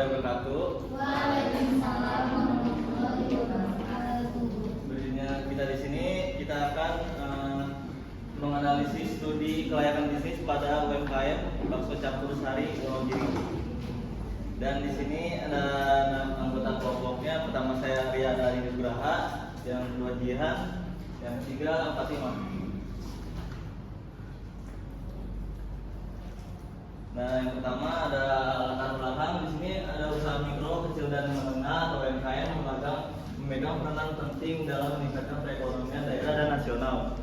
wabarakatuh. Waalaikumsalam warahmatullahi wabarakatuh. Berikutnya kita akan menganalisis studi kelayakan bisnis pada UMKM Bakso Campur Sari Wonogiri. Dan di sini ada anggota kelompoknya. Pertama saya Rian Ari Nugraha, yang kedua Jihan, yang ketiga Fatimah. Nah, yang pertama ada latar belakang. Di sini ada usaha mikro, kecil dan menengah atau UMKM memegang peranan penting dalam meningkatkan perekonomian daerah dan nasional.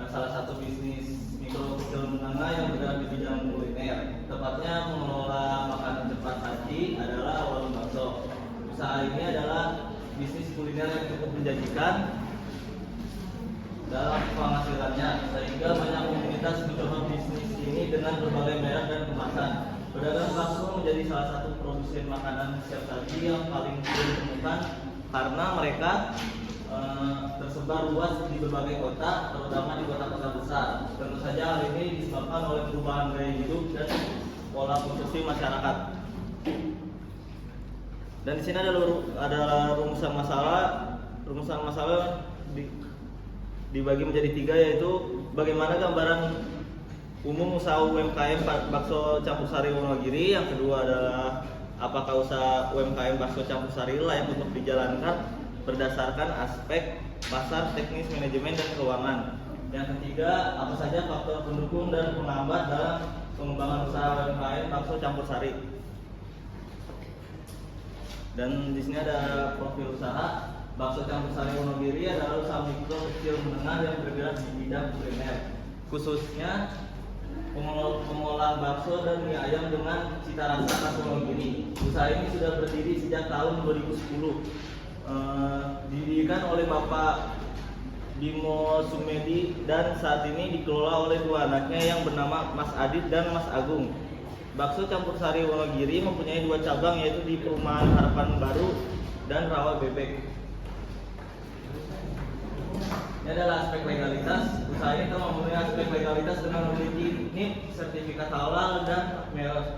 Salah satu bisnis mikro kecil menengah yang bergerak di bidang kuliner, tepatnya mengelola makanan cepat saji, adalah warung bakso. Usaha ini adalah bisnis kuliner yang cukup menjanjikan dalam penghasilannya, sehingga banyak komunitas mencoba bisnis ini dengan berbagai merek dan kemasan. Pedagang bakso menjadi salah satu produsen makanan siap saji yang paling sering ditemukan karena mereka tersebar luas di berbagai kota, terutama di kota-kota besar. Tentu saja hal ini disebabkan oleh perubahan gaya hidup dan pola konsumsi masyarakat. Dan di sini ada rumusan masalah. Rumusan masalah dibagi menjadi 3, yaitu bagaimana gambaran umum usaha UMKM Bakso Campur Sari Wonogiri. Yang kedua adalah apakah usaha UMKM Bakso Campur Sari layak untuk dijalankan berdasarkan aspek pasar, teknis, manajemen, dan keuangan. Yang ketiga, apa saja faktor pendukung dan penghambat dalam pengembangan usaha UMKM Bakso Campur Sari. Dan di sini ada profil usaha. Bakso Campur Sari Wonogiri adalah usaha mikro kecil menengah yang bergerak di bidang kuliner, khususnya pengolah bakso dan mie ayam dengan cita rasa khas Wonogiri. Usaha ini sudah berdiri sejak tahun 2010. Didirikan oleh Bapak Bimo Sumedi dan saat ini dikelola oleh 2 anaknya yang bernama Mas Adit dan Mas Agung. Bakso Campur Sari Wonogiri mempunyai 2 cabang, yaitu di Perumahan Harapan Baru dan Rawa Bebek. Ini adalah aspek legalitas. Usaha ini telah memenuhi aspek legalitas dengan memiliki NIP, sertifikat halal, dan merek.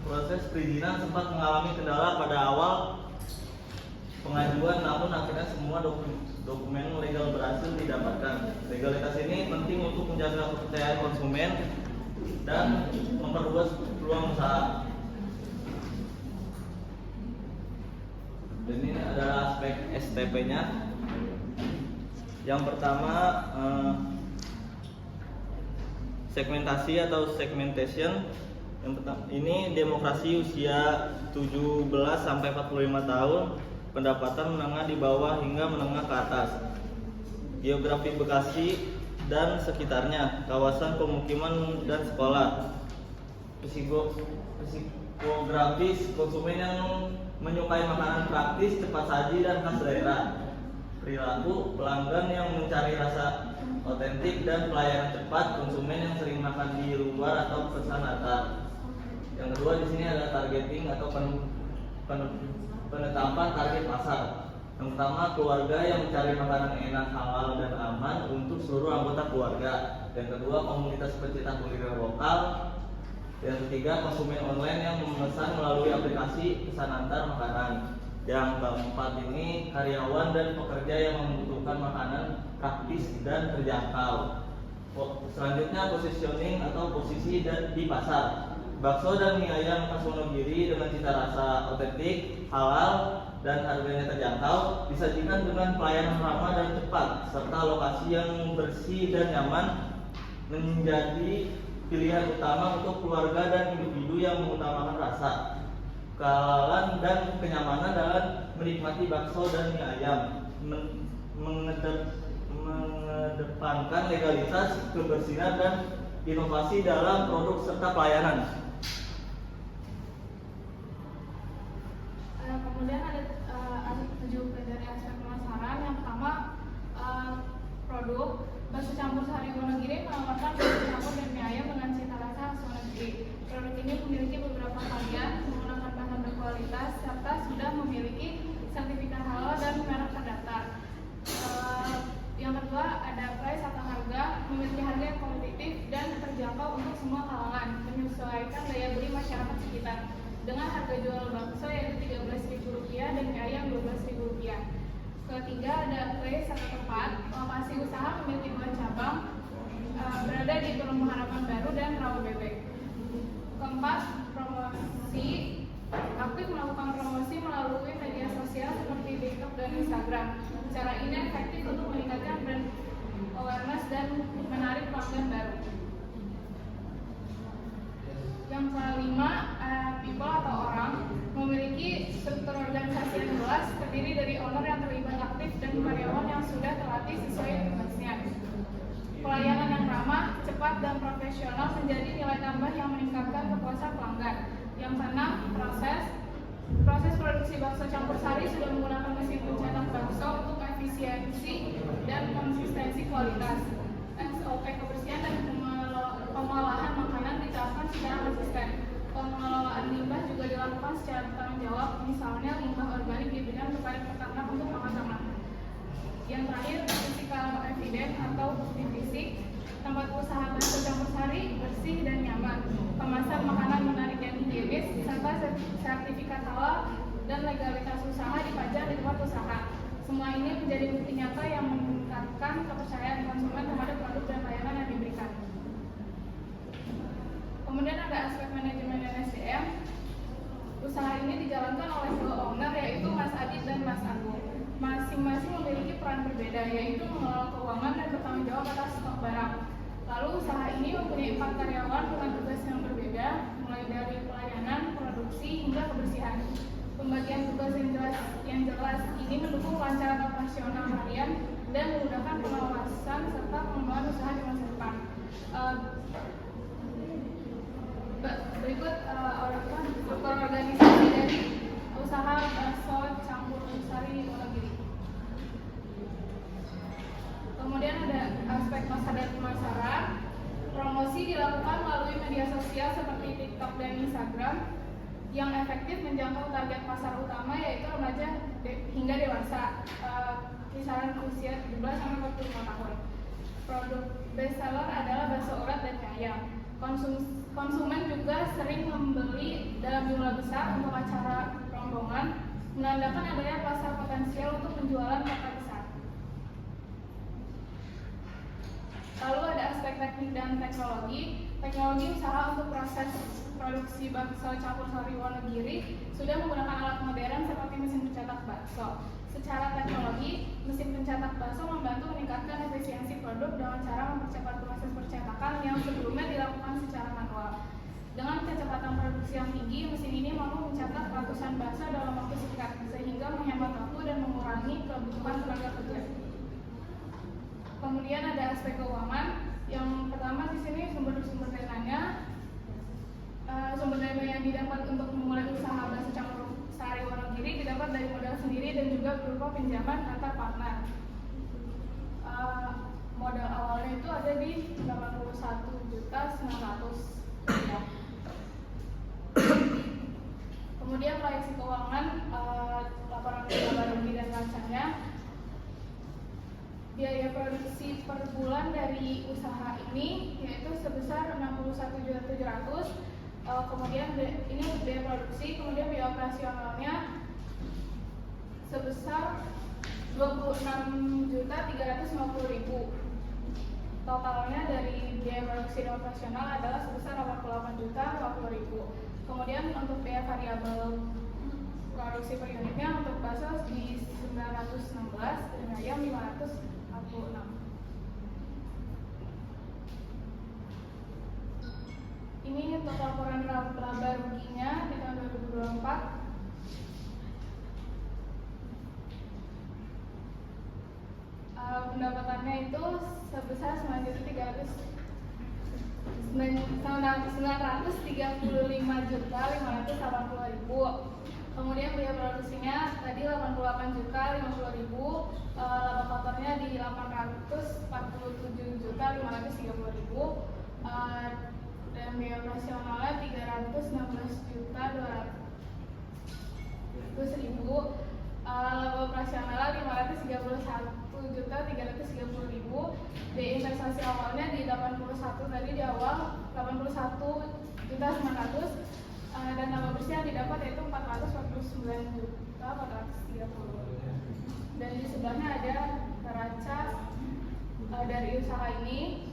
Proses perizinan sempat mengalami kendala pada awal pengajuan, namun akhirnya semua dokumen legal berhasil didapatkan. Legalitas ini penting untuk menjaga kepercayaan konsumen dan memperluas peluang usaha. Dan ini adalah aspek STP-nya. Yang pertama, segmentasi atau segmentation. Yang pertama, ini demokrasi usia 17 sampai 45 tahun, pendapatan menengah di bawah hingga menengah ke atas. Geografi Bekasi dan sekitarnya, kawasan pemukiman dan sekolah. Psikografis, konsumen yang menyukai makanan praktis, cepat saji, dan khas daerah. Perilaku pelanggan yang mencari rasa otentik dan pelayanan cepat, konsumen yang sering makan di luar atau pesan antar. Yang kedua di sini ada targeting atau penetapan target pasar. Yang pertama, keluarga yang mencari makanan enak, halal, dan aman untuk seluruh anggota keluarga. Yang kedua, komunitas pecinta kuliner lokal. Yang ketiga, konsumen online yang memesan melalui aplikasi pesan antar makanan. Yang keempat ini, karyawan dan pekerja yang membutuhkan makanan praktis dan terjangkau. Selanjutnya, positioning atau posisi di pasar. Bakso dan mie ayam khas Wonogiri dengan cita rasa otentik, halal, dan harganya terjangkau disajikan dengan pelayanan ramah dan cepat, serta lokasi yang bersih dan nyaman menjadi pilihan utama untuk keluarga dan individu yang mengutamakan rasa, kehalalan, dan kenyamanan dalam menikmati bakso dan mie ayam. Mengedepankan legalitas, kebersihan, dan inovasi dalam produk serta pelayanan. Kemudian ada 7 dari aspek pemasaran. Yang pertama, produk. Bakso Campur Sari Wonogiri menawarkan bakso campur dan mie ayam dengan cita rasa khas Wonogiri. Produk ini memiliki beberapa varian, menggunakan bahan berkualitas, serta sudah memiliki sertifikat halal dan merek terdaftar. Yang kedua, ada price atau harga, memiliki harga yang kompetitif dan terjangkau untuk semua kalangan, menyesuaikan daya beli masyarakat sekitar. dengan harga jual bakso yaitu Rp13.000 dan mie ayam Rp12.000. Ketiga ada Satu Tempat, lokasi usaha memiliki 2 cabang berada di Perumahan Harapan Baru dan Rawabebek. Keempat, promosi, aktif melakukan promosi melalui media sosial seperti TikTok dan Instagram. Cara ini efektif untuk meningkatkan brand awareness dan menarik pelanggan baru. Yang kelima, people atau orang memiliki struktur organisasi yang jelas, terdiri dari owner yang terlibat aktif dan karyawan yang sudah terlatih sesuai tugasnya. Pelayanan yang ramah, cepat, dan profesional menjadi nilai tambah yang meningkatkan kepuasan pelanggan. Yang keenam, proses produksi bakso campur sari sudah menggunakan mesin pencetak bakso untuk efisiensi dan konsistensi kualitas. SOP kebersihan dan pengolahan makanan diterapkan secara konsisten. Pengelolaan limbah juga dilakukan secara bertanggung jawab, misalnya limbah organik diberikan kepada peternak untuk makan ternak. Yang terakhir, physical evidence atau bukti fisik. Tempat usaha bakso campur sari bersih dan nyaman, kemasan makanan menarik dan higienis, serta sertifikat halal dan legalitas usaha dipajang di tempat usaha. Semua ini menjadi bukti nyata yang meningkatkan kepercayaan konsumen terhadap produk dan layanan yang diberikan. Kemudian ada aspek manajemen dan SDM. Usaha ini dijalankan oleh dua owner, yaitu Mas Adit dan Mas Agung. Masing-masing memiliki peran berbeda, yaitu mengelola keuangan dan bertanggung jawab atas stok barang. Lalu usaha ini mempunyai 4 karyawan dengan tugas yang berbeda, mulai dari pelayanan, produksi, hingga kebersihan. Pembagian tugas yang jelas ini mendukung kelancaran operasional harian dan memudahkan pengawasan serta pengembangan usaha di masa depan. Berikut struktur organisasi dari usaha bakso campur sari Wonogiri. Kemudian ada aspek pasar dan pemasaran. Promosi dilakukan melalui media sosial seperti TikTok dan Instagram yang efektif menjangkau target pasar utama, yaitu remaja hingga dewasa, kisaran usia 17 sampai 45 tahun. Produk bestseller adalah bakso urat dan mie ayam. Konsumen juga sering membeli dalam jumlah besar untuk acara rombongan, menandakan adanya pasar potensial untuk penjualan kota besar. Lalu ada aspek teknik dan teknologi. Teknologi usaha untuk proses produksi bakso campur sari Wonogiri sudah menggunakan alat modern seperti mesin pencetak bakso. Secara teknologi, mesin pencetak bakso membantu meningkatkan efisiensi produk dengan cara mempercepat proses percetakan yang sebelumnya dilakukan secara manual. Dengan kecepatan produksi yang tinggi, mesin ini mampu mencetak ratusan bakso dalam waktu singkat, sehingga menghemat waktu dan mengurangi kebutuhan tenaga kerja. Kemudian ada aspek keuangan. Yang pertama di sini sumber dananya. Sumber dana yang didapat untuk memulai usaha bakso campur sari Wonogiri didapat dari modal sendiri dan juga berupa pinjaman antar partner. Modal awalnya itu ada di 81.900.000. Kemudian proyeksi keuangan, laporan laba rugi dan nerancanya. Biaya produksi per bulan dari usaha ini yaitu sebesar 61.700.000. Kemudian ini biaya produksi, kemudian biaya operasionalnya sebesar 26.350.000. Totalnya dari biaya produksi dan operasional adalah sebesar 88.050.000. Kemudian untuk biaya variabel produksi per unitnya untuk bakso di 916 dan ayam 546. Ini untuk laporan laba ruginya di tahun 2024. Pendapatannya itu sebesar 935.580.000. Kemudian biaya produksinya tadi 88.050.000, laba kotornya di 847.530.000, dan biaya operasionalnya 316.200.000. Laba operasionalnya 531.330.000. Biaya investasi awalnya di 81 tadi di awal 81.900.000, dan laba bersih yang didapat 9.430.000. Dan di sebelahnya ada neraca dari usaha ini.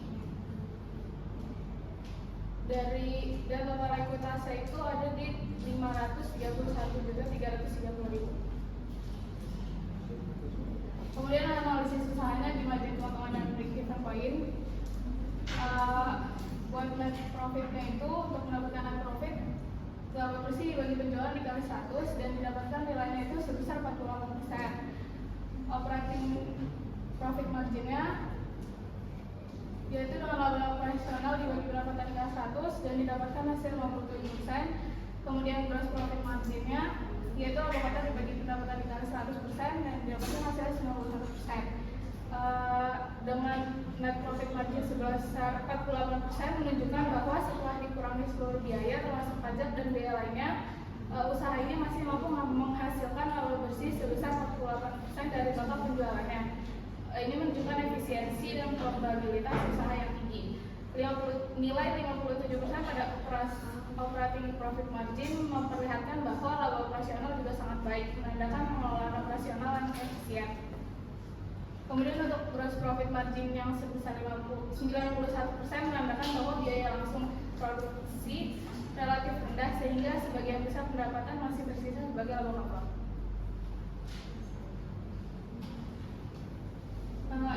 Dan total ekuitase itu ada di 531.330.000. Kemudian analisis usahanya di margin potongan dan break-even point. Buat net profitnya itu, untuk mendapatkan net profit, laba bersih dibagi penjualan dikali 100 dan didapatkan nilainya itu sebesar 48%. Operating profit marginnya yaitu dengan laba operasional dibagi pendapatan dikali 100 dan didapatkan hasil 57%. Kemudian gross profit marginnya yaitu laba kotor dibagi pendapatan dikali 100% dan didapatkan hasil 91%. Dengan net profit margin sebesar 48% menunjukkan bahwa setelah dikurangi seluruh biaya termasuk pajak dan biaya lainnya, usaha ini masih mampu menghasilkan laba bersih sebesar 48% dari total penjualannya. Ini menunjukkan efisiensi dan profitabilitas usaha yang tinggi. Nilai 57% pada operating profit margin memperlihatkan bahwa laba operasional juga sangat baik, menandakan pengelolaan operasional yang efisien. Kemudian untuk gross profit margin yang sebesar 91% menandakan bahwa biaya langsung produksi relatif rendah sehingga sebagian besar pendapatan masih tersisa sebagai laba kotor.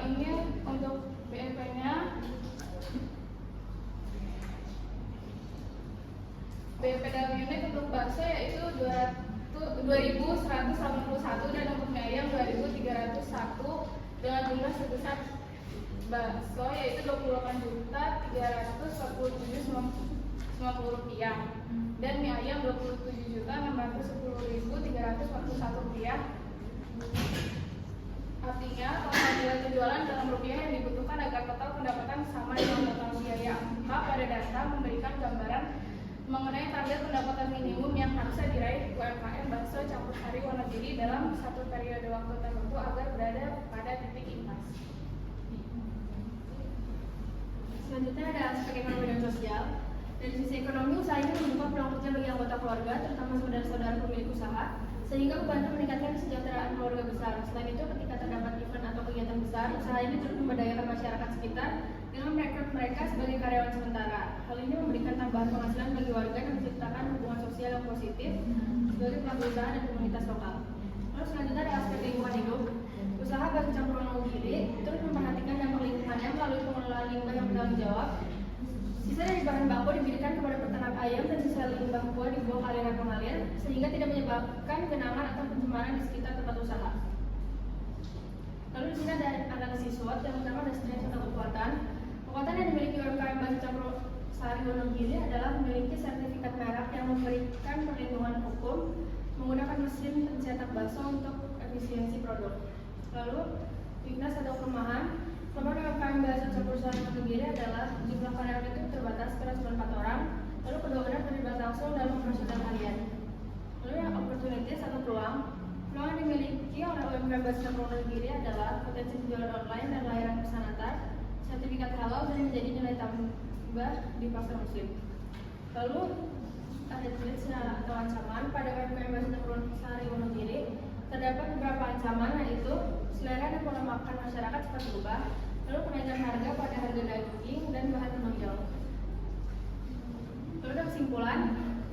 Ini untuk BEP-nya. BEP dalam unit untuk bakso yaitu 2.181 dan untuk mie ayam 2.301 dengan jumlah sebesar bakso yaitu 28.347.90 rupiah dan mie ayam 27.610.341 rupiah. Artinya total nilai penjualan dalam rupiah yang dibutuhkan agar total pendapatan sama dengan total biaya. Pada data memberikan gambaran mengenai target pendapatan minimum yang harusnya diraih UMKM bakso campur sari Wonogiri dalam satu periode waktu tertentu agar berada pada titik impas. Selanjutnya ada aspek ekonomi dan sosial. Dari sisi ekonomi, usaha ini membuka peluang kerja bagi anggota keluarga, terutama saudara-saudara pemilik usaha, sehingga membantu meningkatkan kesejahteraan keluarga besar. Selain itu, ketika terdapat event atau kegiatan besar, usaha ini turut memberdayakan masyarakat sekitar dengan merekrut mereka sebagai karyawan sementara. Hal ini memberikan tambahan penghasilan bagi warga dan menciptakan hubungan sosial yang positif sebagai pelaku usaha dan komunitas lokal. Lalu selanjutnya ada aspek lingkungan hidup. Usaha bakso campur Wonogiri turut memperhatikan dampak lingkungannya melalui pengelolaan limbah yang bertanggung jawab. Sisa dari bahan baku diberikan kepada peternak ayam dan sisa limbah buah dibuang ke aliran pengalir sehingga tidak menyebabkan genangan atau pencemaran di sekitar tempat usaha. Lalu di sini ada analisis SWOT. Yang pertama ada strength atau kekuatan. Kekuatan yang dimiliki UMKM bakso campur sari Wonogiri adalah memiliki sertifikat merek yang memberikan perlindungan hukum, menggunakan mesin pencetak bakso untuk efisiensi produk. Lalu weakness atau kelemahan. Kelemahan UMKM bakso campur sari Wonogiri adalah jumlah karyawan itu terbatas pada 4 orang. Lalu keduanya terlibat langsung dalam operasional harian. Lalu yang opportunities atau peluang. Peluang yang dimiliki oleh UMKM bakso campur Wonogiri adalah potensi penjualan online dan layanan pesan antar, sertifikat halal dan menjadi nilai tambah di pasar muslim. Lalu ada threats atau ancaman pada UMKM bakso campur sari Wonogiri. Terdapat beberapa ancaman, yaitu selera dan pola makan masyarakat cepat berubah, lalu kenaikan harga pada harga daging dan bahan penunjang. Lalu ada kesimpulan,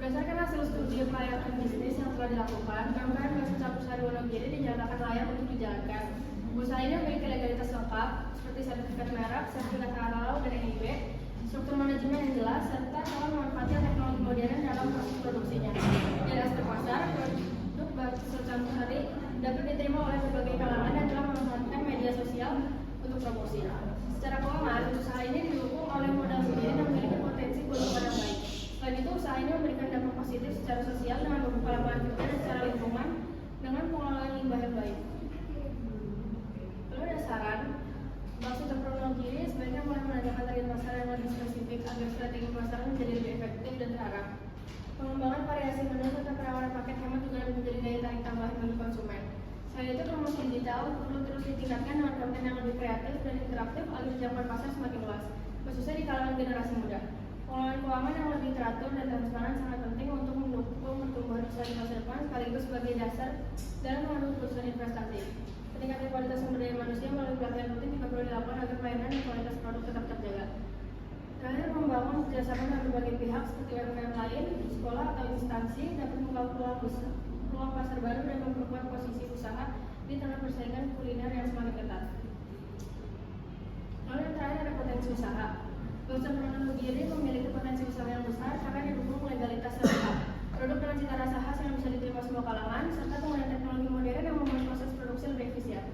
berdasarkan hasil studi pelayanan bisnis yang telah dilakukan, UMKM bakso campur sari Wonogiri dinyatakan layak untuk dijalankan. Usaha ini memiliki legalitas lengkap seperti sertifikat merek, sertifikat halal dan NIB, struktur manajemen yang jelas, serta telah memanfaatkan teknologi modern dalam proses produksinya. Dari aspek pasar, produk bakso campur sari dapat diterima oleh berbagai kalangan dan telah memanfaatkan media sosial untuk promosi. Secara keuangan, usaha ini didukung oleh modal sendiri dan memiliki potensi keuntungan yang baik. Selain itu, usaha ini memberikan dampak positif secara sosial dengan membuka lapangan kerja dan secara lingkungan dengan pengelolaan limbah yang baik. Lalu ada saran, bakso campur Wonogiri sebaiknya mulai menanyakan target pasar yang lebih spesifik agar strategi pemasaran menjadi lebih efektif dan terarah. Pengembangan variasi menu serta kerawanan paket hemat juga dapat menjadi daya tarik tambahan bagi konsumen. Selain itu, promosi digital perlu terus ditingkatkan dengan konten yang lebih kreatif dan interaktif agar jangkauan pasar semakin luas, khususnya di kalangan generasi muda. Pengelolaan keuangan yang lebih teratur dan transparan sangat penting untuk mendukung pertumbuhan usaha di masa depan sekaligus sebagai dasar dalam mengambil keputusan investasi. Peningkatan kualitas sumber daya manusia melalui pelatihan rutin juga perlu dilakukan agar pelayanan dan kualitas produk tetap terjaga. Terakhir, membangun kerjasama dengan berbagai pihak seperti UMKM lain, sekolah atau instansi dapat membuka peluang pasar baru dan memperkuat posisi usaha di tengah persaingan kuliner yang semakin ketat. Lalu yang terakhir ada potensi usaha. Bangsa Wonogiri memiliki potensi usaha yang besar karena didukung legalitas yang lengkap, produk dengan cita rasa khas yang bisa diterima semua kalangan, serta penggunaan teknologi modern yang membuat proses produksi lebih efisien.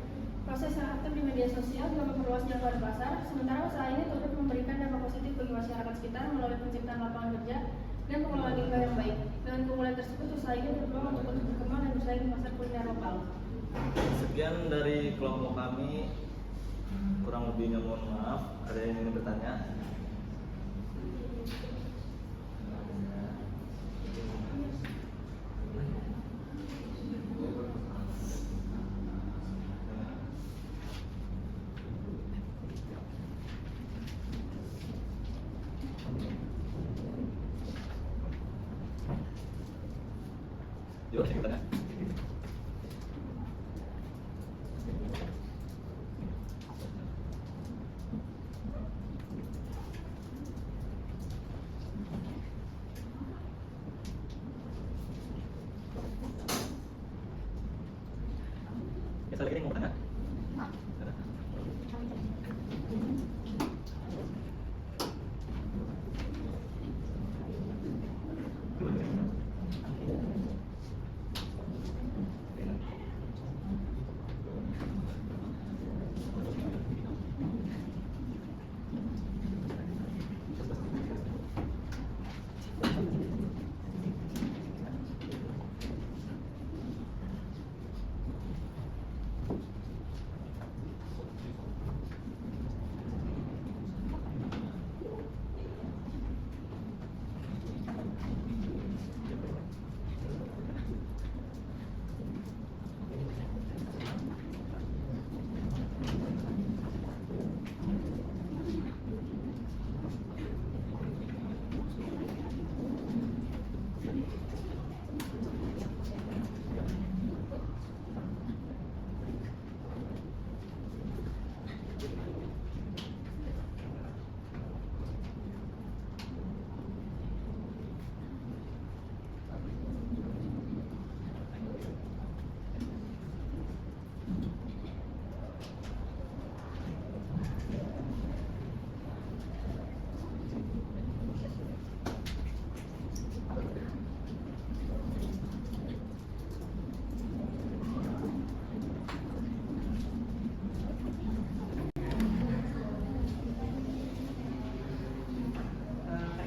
Proses yang aktif di media sosial juga memperluas jangkauan pasar, sementara usaha ini turut memberikan dampak positif bagi masyarakat sekitar melalui penciptaan lapangan kerja dan pengelolaan limbah yang baik. Dengan keunggulan tersebut, usaha ini berpeluang untuk terus berkembang dan bersaing di pasar kuliner lokal. Sekian dari kelompok kami, kurang lebihnya mohon maaf. Ada yang ingin bertanya? Yuk, sini bertanya. Ya, saya lagi mau bertanya. Ada?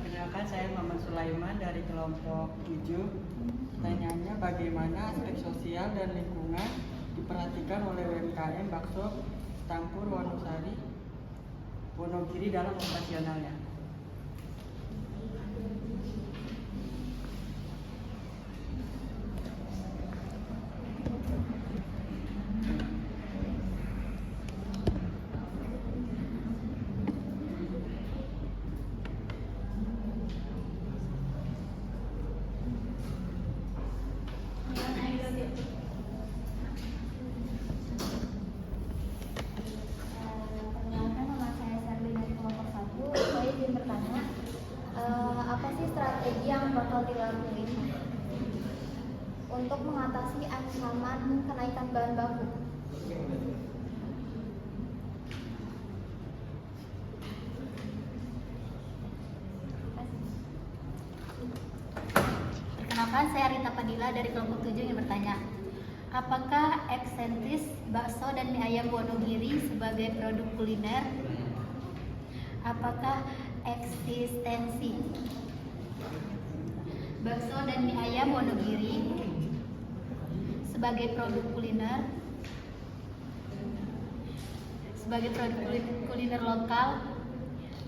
Perkenalkan, saya Muhammad Sulaiman dari kelompok 7. Pertanyaannya, bagaimana aspek sosial dan lingkungan diperhatikan oleh UMKM bakso campur Wonosari Wonogiri dalam operasionalnya? Perkenalkan, nama saya Sarli dari kelompok 1. Saya ingin bertanya, apa sih strategi yang bakal dilakukan untuk mengatasi ancaman kenaikan bahan baku? Perkenalkan, saya Rita Padilla dari kelompok 7 yang bertanya, apakah eksentis bakso dan mie ayam Wonogiri sebagai produk kuliner? Apakah eksistensi bakso dan mie ayam Wonogiri sebagai produk kuliner lokal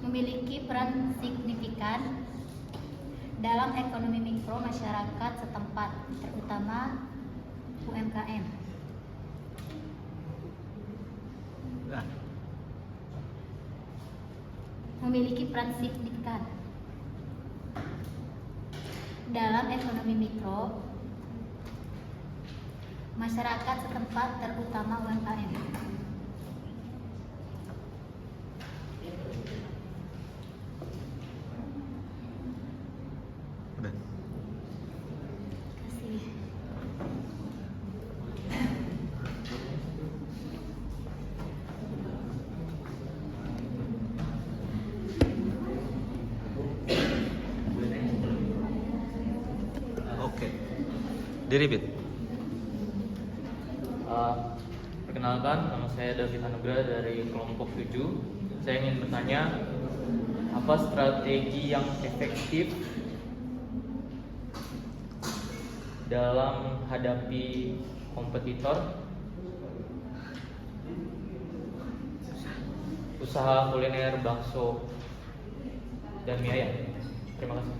memiliki peran signifikan dalam ekonomi mikro masyarakat setempat, terutama UMKM. Memiliki peran signifikan dalam ekonomi mikro masyarakat setempat terutama UMKM. Udah. Kasih. Oke. Di-repeat. Perkenalkan, nama saya David Anugrah dari kelompok 7. Saya ingin bertanya, apa strategi yang efektif dalam menghadapi kompetitor usaha kuliner bakso dan mie ayam? Terima kasih.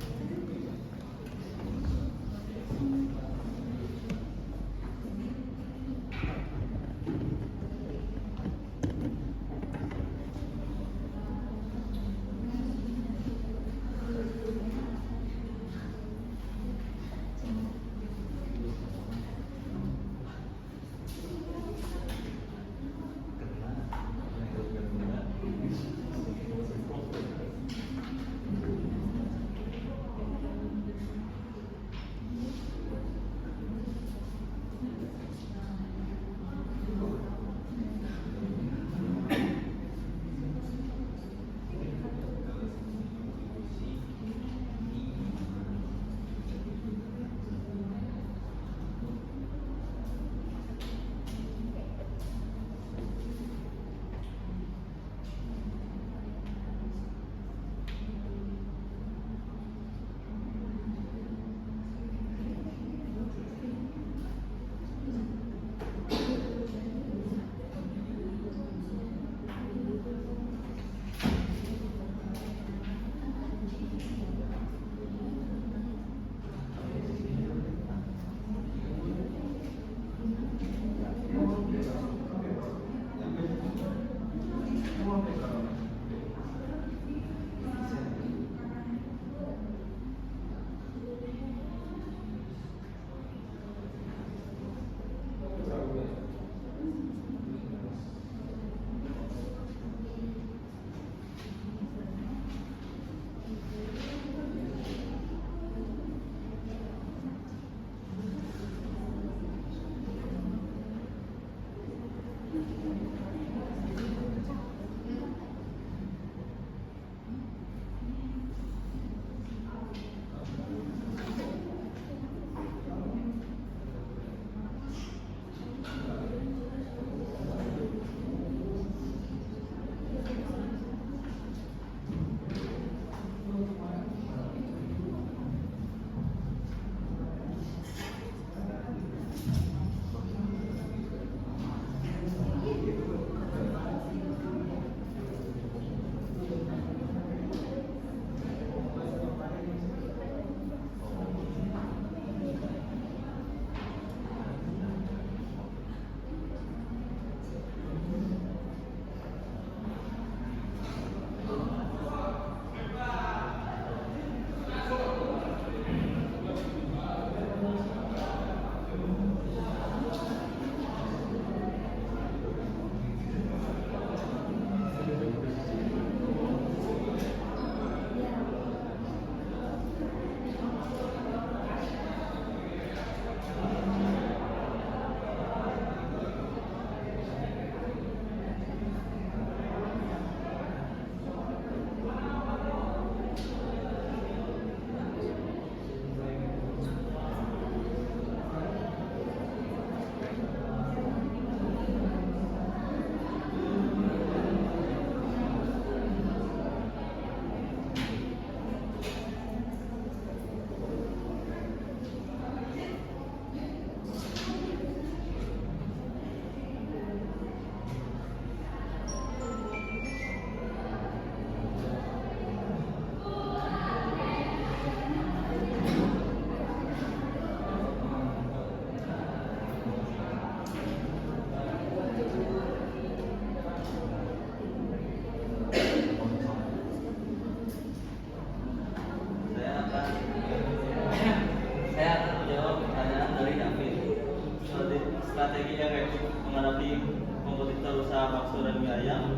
strategi efektif menghadapi kompetitor usaha bakso dan mie ayam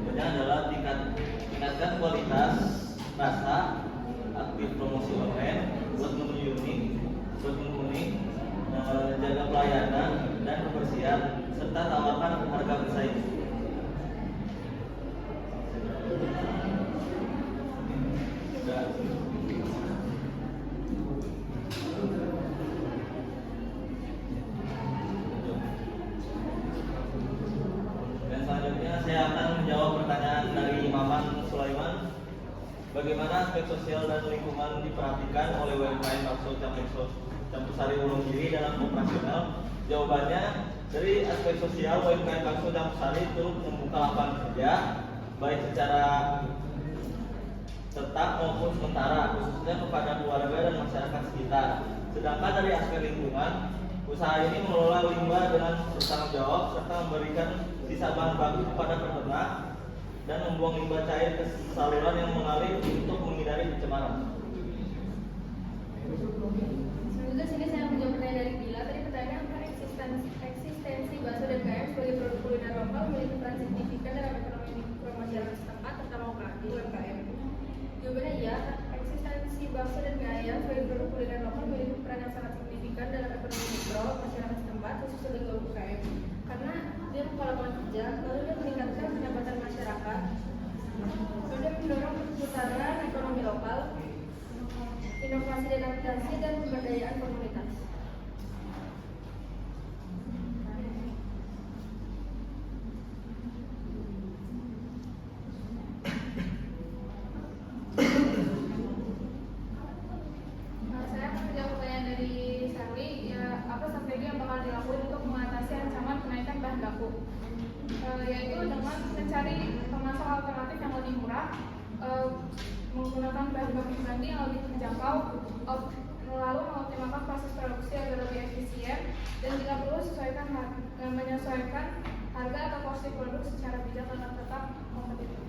berikutnya adalah tingkatkan kualitas rasa, aktif promosi online, buat menu unik, jaga pelayanan dan kebersihan, serta tawarkan harga bersaing. Dan selanjutnya saya akan menjawab pertanyaan dari Maman Sulaiman. Bagaimana aspek sosial dan lingkungan diperhatikan oleh UMKM bakso Campur Sari Wonogiri dalam operasional? Jawabannya, dari aspek sosial UMKM bakso Campur Sari turut membuka lapangan kerja baik secara tetap maupun sementara, khususnya kepada keluarga dan masyarakat sekitar. Sedangkan dari aspek lingkungan, usaha ini mengelola limbah dengan bertanggung jawab serta memberikan sisa bahan baku kepada peternak dan membuang limbah cair ke saluran yang mengalir untuk menghindari pencemaran. Selanjutnya sini saya menjawab pertanyaan dari Bila. Tadi pertanyaan apa eksistensi bakso dan mie ayam sebagai produk kuliner lokal memiliki peran signifikan dalam ekonomi mikro masyarakat setempat, terutama UMKM. Jawabannya iya, eksistensi bakso dan mie ayam sebagai produk kuliner lokal memiliki peran yang sangat signifikan dalam ekonomi mikro masyarakat setempat, khususnya di UMKM. Karena dia membuka lapangan kerja, lalu dia meningkatkan pendapatan masyarakat, lalu dia mendorong perputaran ekonomi lokal, inovasi dan adaptasi, dan pemberdayaan komunitas. Saya akan menjawab pertanyaan dari Sally. Ya, apa strategi yang bakal dilakukan untuk mengatasi ancaman kenaikan bahan baku? Yaitu dengan mencari pemasok alternatif yang lebih murah, menggunakan bahan baku branding yang lebih terjangkau, lalu mengoptimalkan proses produksi agar lebih efisien, dan jika perlu menyesuaikan harga atau porsi produk secara bijak agar tetap kompetitif.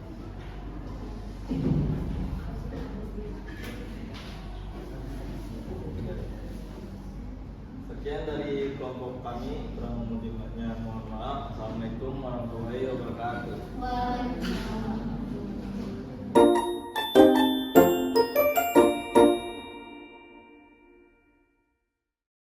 Sekian dari kelompok kami, kurang lebihnya mohon maaf. Assalamualaikum warahmatullahi wabarakatuh. Waalaikumsalam.